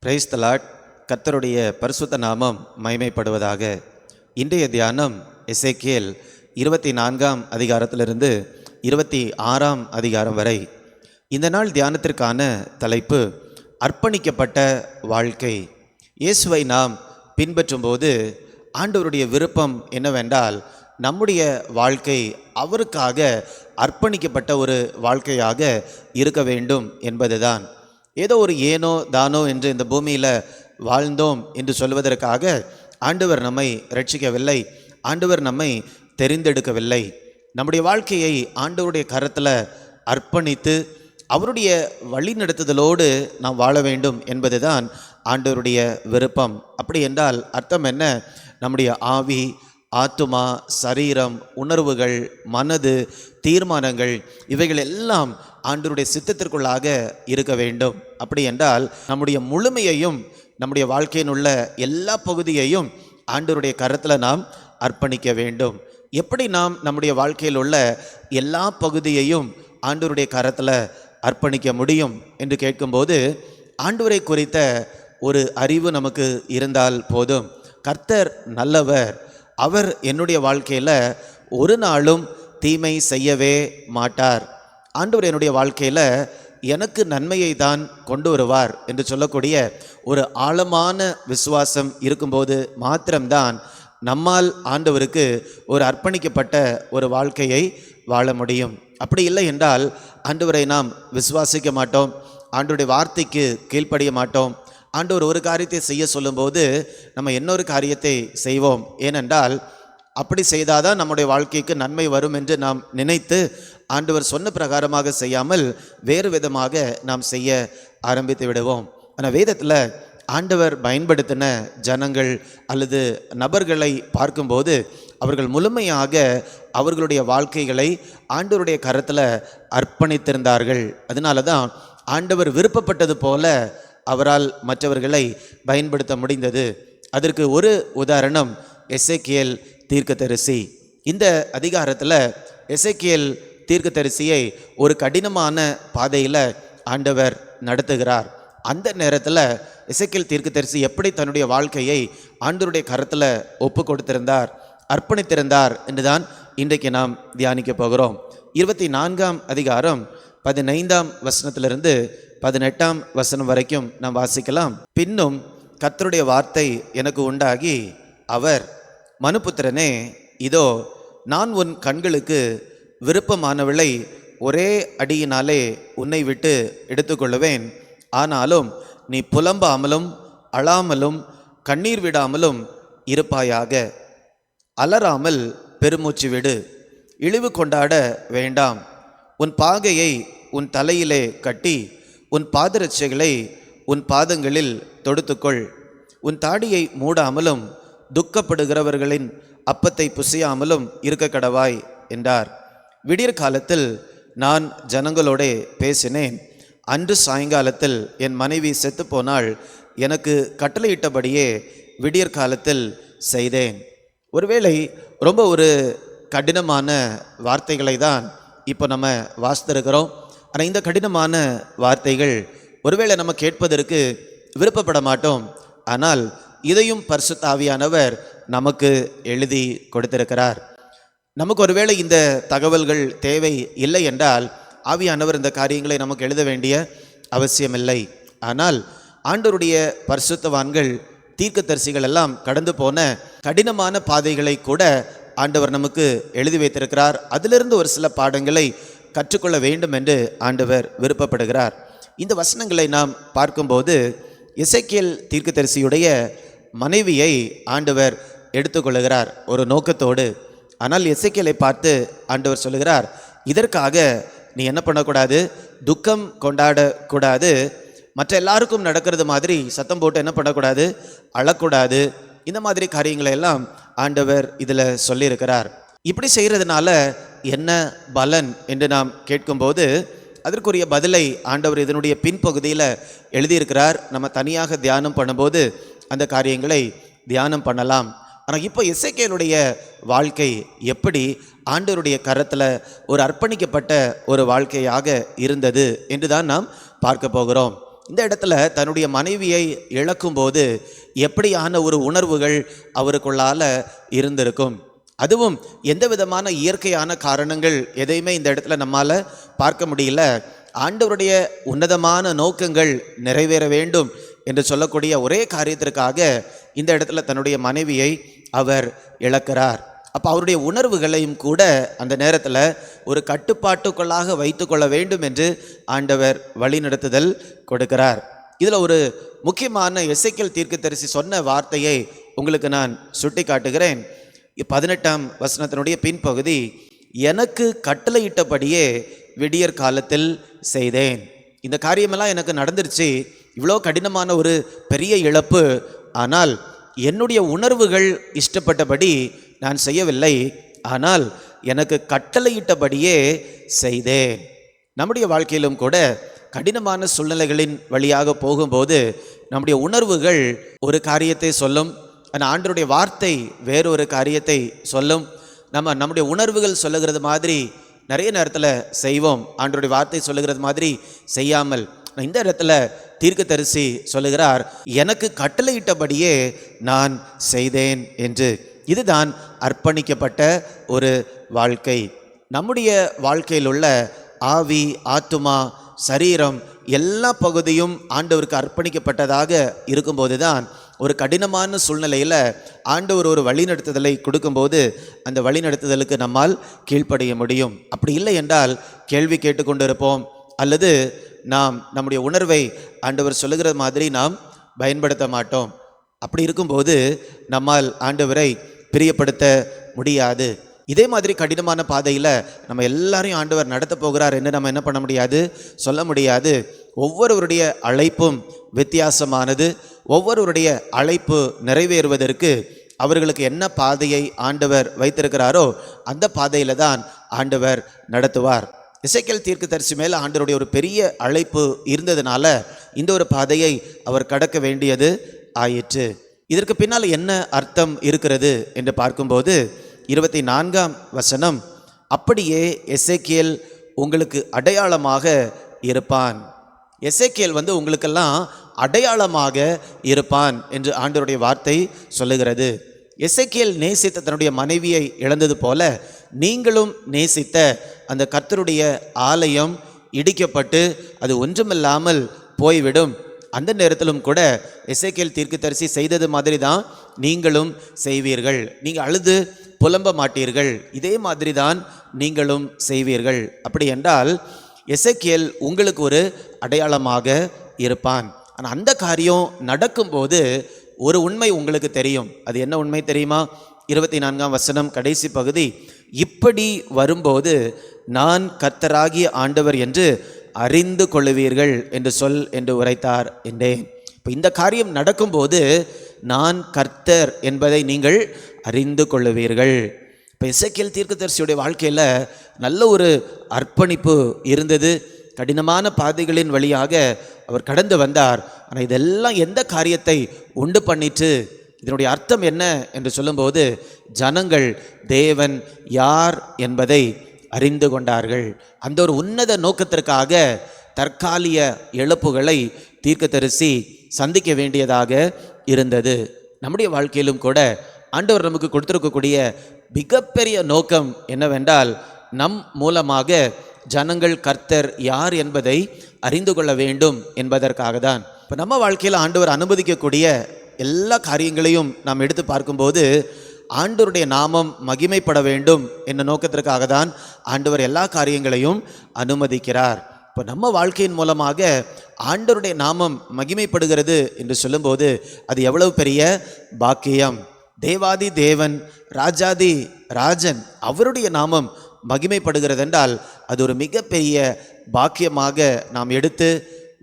Praise the Lord. கர்த்தருடைய பரிசுத்த நாமம் மகிமைப்படுவதாக. இன்றைய தியானம் எசேக்கியேல் 24ஆம் அதிகாரத்திலிருந்து 26ஆம் அதிகாரம் வரை. இந்த நாள் தியானத்திற்கான தலைப்பு அர்ப்பணிக்கப்பட்ட வாழ்க்கை. இயேசுவை நாம் பின்பற்றும்போது ஆண்டவருடைய விருப்பம் என்னவென்றால், நம்முடைய வாழ்க்கை அவருக்காக அர்ப்பணிக்கப்பட்ட ஒரு வாழ்க்கையாக இருக்க வேண்டும் என்பதுதான். ஏதோ ஒரு ஏனோ தானோ என்று இந்த பூமியில் வாழ்ந்தோம் என்று சொல்வதற்காக ஆண்டவர் நம்மை ரட்சிக்கவில்லை, ஆண்டவர் நம்மை தெரிந்தெடுக்கவில்லை. நம்முடைய வாழ்க்கையை ஆண்டவருடைய கரத்தில் அர்ப்பணித்து அவருடைய வழிநடத்துதலோடு நாம் வாழ வேண்டும் என்பதுதான் ஆண்டவருடைய விருப்பம். அப்படி என்றால் அர்த்தம் என்ன? நம்முடைய ஆவி, ஆத்துமா, சரீரம், உணர்வுகள், மனது, தீர்மானங்கள் இவைகள் எல்லாம் ஆண்டவருடைய சித்தத்திற்குள்ளாக இருக்க வேண்டும். அப்படி என்றால் நம்முடைய முழுமையையும், நம்முடைய வாழ்க்கையின் உள்ள எல்லா பகுதியையும் ஆண்டவருடைய கரத்தில் நாம் அர்ப்பணிக்க வேண்டும். எப்படி நாம் நம்முடைய வாழ்க்கையில் உள்ள எல்லா பகுதியையும் ஆண்டவருடைய கரத்தில் அர்ப்பணிக்க முடியும் என்று கேட்கும்போது, ஆண்டவரை குறித்த ஒரு அறிவு நமக்கு இருந்தால் போதும். கர்த்தர் நல்லவர், அவர் என்னுடைய வாழ்க்கையில் ஒரு நாளும் தீமை செய்யவே மாட்டார், ஆண்டவர் என்னுடைய வாழ்க்கையில் எனக்கு நன்மையை தான் கொண்டு வருவார் என்று சொல்லக்கூடிய ஒரு ஆழமான விசுவாசம் இருக்கும்போது மாத்திரம்தான் நம்மால் ஆண்டவருக்கு ஒரு அர்ப்பணிக்கப்பட்ட ஒரு வாழ்க்கையை வாழ முடியும். அப்படி இல்லை என்றால் ஆண்டவரை நாம் விசுவாசிக்க மாட்டோம், ஆண்டவருடைய வார்த்தைக்கு கீழ்ப்படிய மாட்டோம். ஆண்டவர் ஒரு காரியத்தை செய்ய சொல்லும்போது நம்ம இன்னொரு காரியத்தை செய்வோம். ஏனென்றால் அப்படி செய்தாதான் நம்முடைய வாழ்க்கைக்கு நன்மை வரும் என்று நாம் நினைத்து ஆண்டவர் சொன்ன பிரகாரமாக செய்யாமல் வேறு விதமாக நாம் செய்ய ஆரம்பித்து விடுவோம். ஆனால் வேதத்தில் ஆண்டவர் பயன்படுத்தின ஜனங்கள் அல்லது நபர்களை பார்க்கும்போது அவர்கள் முழுமையாக அவர்களுடைய வாழ்க்கைகளை ஆண்டவருடைய கரத்தில் அர்ப்பணித்திருந்தார்கள். அதனால தான் ஆண்டவர் விருப்பப்பட்டது போல அவரால் மற்றவர்களை பயன்படுத்த முடிந்தது. அதற்கு ஒரு உதாரணம் எசேக்கியேல் தீர்க்கதரிசி. இந்த அதிகாரத்தில் எசேக்கியேல் தீர்க்கதரிசியை ஒரு கடினமான பாதையில் ஆண்டவர் நடத்துகிறார். அந்த நேரத்தில் எசேக்கியேல் தீர்க்கதரிசி எப்படி தன்னுடைய வாழ்க்கையை ஆண்டவருடைய கரத்தில் ஒப்பு கொடுத்திருந்தார், அர்ப்பணித்திருந்தார் என்றுதான் இன்றைக்கு நாம் தியானிக்க போகிறோம். 24ஆம் அதிகாரம் 15ஆம் வசனத்திலிருந்து 18ஆம் வசனம் வரைக்கும் நாம் வாசிக்கலாம். பின்னும் கர்த்தருடைய வார்த்தை எனக்கு உண்டாகி, அவர், மனுபுத்திரனே, இதோ நான் உன் கண்களுக்கு விருப்பமானவளை ஒரே அடியினாலே உன்னை விட்டு எடுத்துக்கொள்ளுவேன். ஆனாலும் நீ புலம்பாமலும் அழாமலும் கண்ணீர் விடாமலும் இருப்பாயாக. அலறாமல் பெருமூச்சு விடு, இழிவு கொண்டாட வேண்டாம். உன் பாகையை உன் தலையிலே கட்டி உன் பாதரட்சைகளை உன் பாதங்களில் தொடுத்துக்கொள். உன் தாடியை மூடாமலும் துக்கப்படுகிறவர்களின் அப்பத்தை புசியாமலும் இருக்க கடவாய் என்றார். விடியற் காலத்தில் நான் ஜனங்களோட பேசினேன். அன்று சாயங்காலத்தில் என் மனைவி செத்து போனால் எனக்கு கட்டளையிட்டபடியே விடியற் காலத்தில் செய்தேன். ஒருவேளை ரொம்ப ஒரு கடினமான வார்த்தைகளை தான் இப்போ நம்ம வாசித்திருக்கிறோம். ஆனால் இந்த கடினமான வார்த்தைகள் ஒருவேளை நம்ம கேட்பதற்கு விருப்பப்பட மாட்டோம். ஆனால் இதையும் பரிசுத்த ஆவியானவர் நமக்கு எழுதி கொடுத்திருக்கிறார். நமக்கு ஒருவேளை இந்த தகவல்கள் தேவை இல்லை என்றால் ஆவியானவர் இந்த காரியங்களை நமக்கு எழுத வேண்டிய அவசியமில்லை. ஆனால் ஆண்டவருடைய பரிசுத்தவான்கள், தீர்க்கதரிசிகள் எல்லாம் கடந்து போன கடினமான பாதைகளை கூட ஆண்டவர் நமக்கு எழுதி வைத்திருக்கிறார். அதிலிருந்து ஒரு சில பாடங்களை கற்றுக்கொள்ள வேண்டும் என்று ஆண்டவர் விருப்பப்படுகிறார். இந்த வசனங்களை நாம் பார்க்கும்போது எசேக்கியேல் தீர்க்கதரிசியுடைய மனைவியை ஆண்டவர் எடுத்துக்கொள்ளுகிறார் ஒரு நோக்கத்தோடு. ஆனால் எசேக்கியேலை பார்த்து ஆண்டவர் சொல்லுகிறார், இதற்காக நீ என்ன பண்ணக்கூடாது, துக்கம் கொண்டாடக்கூடாது, மற்ற எல்லாருக்கும் நடக்கிறது மாதிரி சத்தம் போட்டு என்ன பண்ணக்கூடாது, அழக்கூடாது. இந்த மாதிரி காரியங்களை எல்லாம் ஆண்டவர் இதில் சொல்லியிருக்கிறார். இப்படி செய்கிறதுனால என்ன பலன் என்று நாம் கேட்கும்போது அதற்குரிய பதிலை ஆண்டவர் இதனுடைய பின்பகுதியில் எழுதியிருக்கிறார். நம்ம தனியாக தியானம் பண்ணும்போது அந்த காரியங்களை தியானம் பண்ணலாம். ஆனால் இப்போ எசேக்கியேலுடைய வாழ்க்கை எப்படி ஆண்டவருடைய கரத்தில் ஒரு அர்ப்பணிக்கப்பட்ட ஒரு வாழ்க்கையாக இருந்தது என்று தான் நாம் பார்க்க போகிறோம். இந்த இடத்துல தன்னுடைய மனைவியை இழக்கும்போது எப்படியான ஒரு உணர்வுகள் அவருக்குள்ளால இருந்திருக்கும். அதுவும் எந்த விதமான இயற்கையான காரணங்கள் எதையுமே இந்த இடத்துல நம்மால் பார்க்க முடியல. ஆண்டவருடைய உன்னதமான நோக்கங்கள் நிறைவேற வேண்டும் என்று சொல்லக்கூடிய ஒரே காரியத்திற்காக இந்த இடத்துல தன்னுடைய மனைவியை அவர் இழக்கிறார். அப்போ அவருடைய உணர்வுகளையும் கூட அந்த நேரத்தில் ஒரு கட்டுப்பாட்டுக்குள்ளாக வைத்து கொள்ள வேண்டும் என்று ஆண்டவர் வழிநடத்துதல் கொடுக்கிறார். இதில் ஒரு முக்கியமான எசேக்கியேல் தீர்க்கதரிசி சொன்ன வார்த்தையை உங்களுக்கு நான் சுட்டி காட்டுகிறேன். 18ஆம் வசனத்தினுடைய பின்பகுதி, எனக்கு கட்டளையிட்டபடியே விடியற் காலத்தில் செய்தேன். இந்த காரியமெல்லாம் எனக்கு நடந்துருச்சு, இவ்வளோ கடினமான ஒரு பெரிய இழப்பு, ஆனால் என்னுடைய உணர்வுகள் இஷ்டப்பட்டபடி நான் செய்யவில்லை, ஆனால் எனக்கு கட்டளையிட்டபடியே செய்தேன். நம்முடைய வாழ்க்கையிலும் கூட கடினமான சூழ்நிலைகளின் வழியாக போகும்போது நம்முடைய உணர்வுகள் ஒரு காரியத்தை சொல்லும், ஆனால் ஆண்டவருடைய வார்த்தை வேறொரு காரியத்தை சொல்லும். நம்முடைய உணர்வுகள் சொல்லுகிறது மாதிரி நிறைய நேரத்தில் செய்வோம், ஆண்டவருடைய வார்த்தை சொல்லுகிறது மாதிரி செய்யாமல். இந்த இடத்துல தீர்க்கதரிசி சொல்லுகிறார், எனக்கு கட்டளையிட்டபடியே நான் செய்தேன் என்று. இதுதான் அர்ப்பணிக்கப்பட்ட ஒரு வாழ்க்கை. நம்முடைய வாழ்க்கையில் உள்ள ஆவி, ஆத்துமா, சரீரம் எல்லா பகுதியும் ஆண்டவருக்கு அர்ப்பணிக்கப்பட்டதாக இருக்கும்போது தான் ஒரு கடினமான சூழ்நிலையில் ஆண்டவர் ஒரு வழிநடத்துதலை கொடுக்கும்போது அந்த வழிநடத்துதலுக்கு நம்மால் கீழ்ப்படைய முடியும். அப்படி இல்லை என்றால் கேள்வி கேட்டுக்கொண்டு இருப்போம், அல்லது நாம் நம்முடைய உணர்வை ஆண்டவர் சொல்லுகிற மாதிரி நாம் பயன்படுத்த மாட்டோம். அப்படி இருக்கும்போது நம்மால் ஆண்டவரை பிரியப்படுத்த முடியாது. இதே மாதிரி கடினமான பாதையில் நம்ம எல்லாரையும் ஆண்டவர் நடத்த போகிறார் என்று நம்ம என்ன பண்ண முடியாது, சொல்ல முடியாது. ஒவ்வொருவருடைய அழைப்பும் வித்தியாசமானது. ஒவ்வொருவருடைய அழைப்பு நிறைவேறுவதற்கு அவர்களுக்கு என்ன பாதையை ஆண்டவர் வைத்திருக்கிறாரோ அந்த பாதையில் தான் ஆண்டவர் நடத்துவார். எசேக்கியேல் தீர்க்கதரிசி மேல் ஆண்டவருடைய ஒரு பெரிய அழைப்பு இருந்ததுனால இந்த ஒரு பாதையை அவர் கடக்க வேண்டியது ஆயிற்று. இதற்கு பின்னால் என்ன அர்த்தம் இருக்கிறது என்று பார்க்கும்போது 24ஆம் வசனம், அப்படியே எசேக்கியேல் உங்களுக்கு அடையாளமாக இருப்பான். எசேக்கியேல் உங்களுக்கெல்லாம் அடையாளமாக இருப்பான் என்று ஆண்டவருடைய வார்த்தை சொல்லுகிறது. எசேக்கியேல் நேசித்த தன்னுடைய மனைவியை இழந்தது போல நீங்களும் நேசித்த அந்த கர்த்தருடைய ஆலயம் இடிக்கப்பட்டு அது ஒன்றுமில்லாமல் போய்விடும். அந்த நேரத்திலும் கூட எசேக்கியேல் தீர்க்கதரிசி செய்தது மாதிரி தான் நீங்களும் செய்வீர்கள். நீங்கள் அழுது புலம்ப மாட்டீர்கள், இதே மாதிரி தான் நீங்களும் செய்வீர்கள். அப்படி என்றால் எசேக்கியேல் உங்களுக்கு ஒரு அடையாளமாக இருப்பான். ஆனால் அந்த காரியம் நடக்கும்போது ஒரு உண்மை உங்களுக்கு தெரியும். அது என்ன உண்மை தெரியுமா? 24ஆம் வசனம் கடைசி பகுதி, இப்படி வரும்போது நான் கர்த்தராகிய ஆண்டவர் என்று அறிந்து கொள்ளுவீர்கள் என்று சொல் என்று உரைத்தார் என்றேன். இப்போ இந்த காரியம் நடக்கும்போது நான் கர்த்தர் என்பதை நீங்கள் அறிந்து கொள்ளுவீர்கள். இப்போ எசேக்கியேல் தீர்க்கதரிசியுடைய வாழ்க்கையில் நல்ல ஒரு அர்ப்பணிப்பு இருந்தது. கடினமான பாதைகளின் வழியாக அவர் கடந்து வந்தார். ஆனால் இதெல்லாம் எந்த காரியத்தை உண்டு பண்ணிட்டு, இதனுடைய அர்த்தம் என்ன என்று சொல்லும்போது ஜனங்கள் தேவன் யார் என்பதை அறிந்து கொண்டார்கள். அந்த ஒரு உன்னத நோக்கத்திற்காக தற்காலிக இழப்புகளை தீர்க்கதரிசி சந்திக்க வேண்டியதாக இருந்தது. நம்முடைய வாழ்க்கையிலும் கூட ஆண்டவர் நமக்கு கொடுத்திருக்கக்கூடிய மிகப்பெரிய நோக்கம் என்னவென்றால், நம் மூலமாக ஜனங்கள் கர்த்தர் யார் என்பதை அறிந்து கொள்ள வேண்டும் என்பதற்காக தான். இப்போ நம்ம வாழ்க்கையில் ஆண்டவர் அனுமதிக்கக்கூடிய எல்லா காரியங்களையும் நாம் எடுத்து பார்க்கும்போது ஆண்டவருடைய நாமம் மகிமைப்பட வேண்டும் என்ற நோக்கத்திற்காக தான் ஆண்டவர் எல்லா காரியங்களையும் அனுமதிக்கிறார். இப்போ நம்ம வாழ்க்கையின் மூலமாக ஆண்டவருடைய நாமம் மகிமைப்படுகிறது என்று சொல்லும்போது அது எவ்வளவு பெரிய பாக்கியம். தேவாதி தேவன், ராஜாதி ராஜன், அவருடைய நாமம் மகிமைப்படுகிறது என்றால் அது ஒரு மிகப்பெரிய பாக்கியமாக நாம் எடுத்து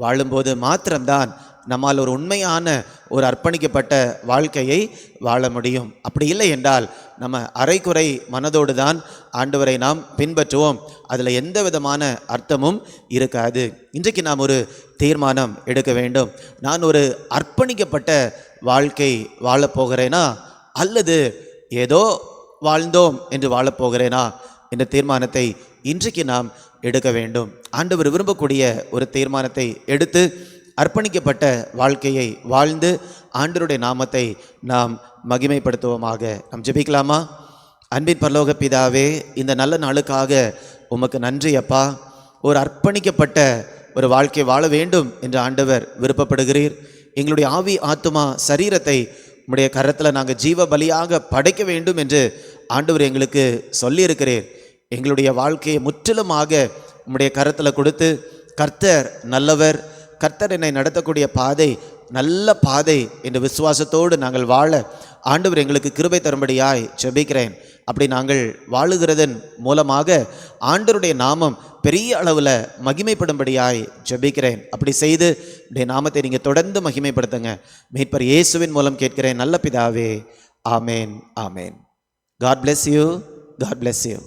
வாழும்போது மாத்திரம்தான் நம்மால் ஒரு உண்மையான ஒரு அர்ப்பணிக்கப்பட்ட வாழ்க்கையை வாழ முடியும். அப்படி இல்லை என்றால் நம்ம அரைக்குறை மனதோடு தான் ஆண்டவரை நாம் பின்பற்றுவோம். அதில் எந்த விதமான அர்த்தமும் இருக்காது. இன்றைக்கு நாம் ஒரு தீர்மானம் எடுக்க வேண்டும். நான் ஒரு அர்ப்பணிக்கப்பட்ட வாழ்க்கை வாழப்போகிறேனா, அல்லது ஏதோ வாழ்ந்தோம் என்று வாழப்போகிறேனா என்ற தீர்மானத்தை இன்றைக்கு நாம் எடுக்க வேண்டும். ஆண்டவர் விரும்பக்கூடிய ஒரு தீர்மானத்தை எடுத்து அர்ப்பணிக்கப்பட்ட வாழ்க்கையை வாழ்ந்து ஆண்டவருடைய நாமத்தை நாம் மகிமைப்படுத்துவோமாக. நாம் ஜெபிக்கலாமா? அன்பின் பரலோக பிதாவே, இந்த நல்ல நாளுக்காக உமக்கு நன்றி அப்பா. ஒரு அர்ப்பணிக்கப்பட்ட ஒரு வாழ்க்கை வாழ வேண்டும் என்று ஆண்டவர் விருப்பப்படுகிறீர். எங்களுடைய ஆவி ஆத்துமா சரீரத்தை உம்முடைய கரத்தில் நாங்கள் ஜீவ பலியாக படைக்க வேண்டும் என்று ஆண்டவர் எங்களுக்கு சொல்லியிருக்கிறீர். எங்களுடைய வாழ்க்கையை முற்றிலுமாக உம்முடைய கரத்தில் கொடுத்து, கர்த்தர் நல்லவர், கர்த்தர் என்னை நடத்தக்கூடிய பாதை நல்ல பாதை என்று விசுவாசத்தோடு நாங்கள் வாழ ஆண்டவர் எங்களுக்கு கிருபை தரும்படியாய் ஜெபிக்கிறேன். அப்படி நாங்கள் வாழுகிறதன் மூலமாக ஆண்டவருடைய நாமம் பெரிய அளவில் மகிமைப்படும்படியாய் ஜெபிக்கிறேன். அப்படி செய்து உடைய நாமத்தை நீங்கள் தொடர்ந்து மகிமைப்படுத்துங்க. மீட்பர் இயேசுவின் மூலம் கேட்கிறேன் நல்ல பிதாவே. ஆமேன், ஆமேன். God bless you. God bless you.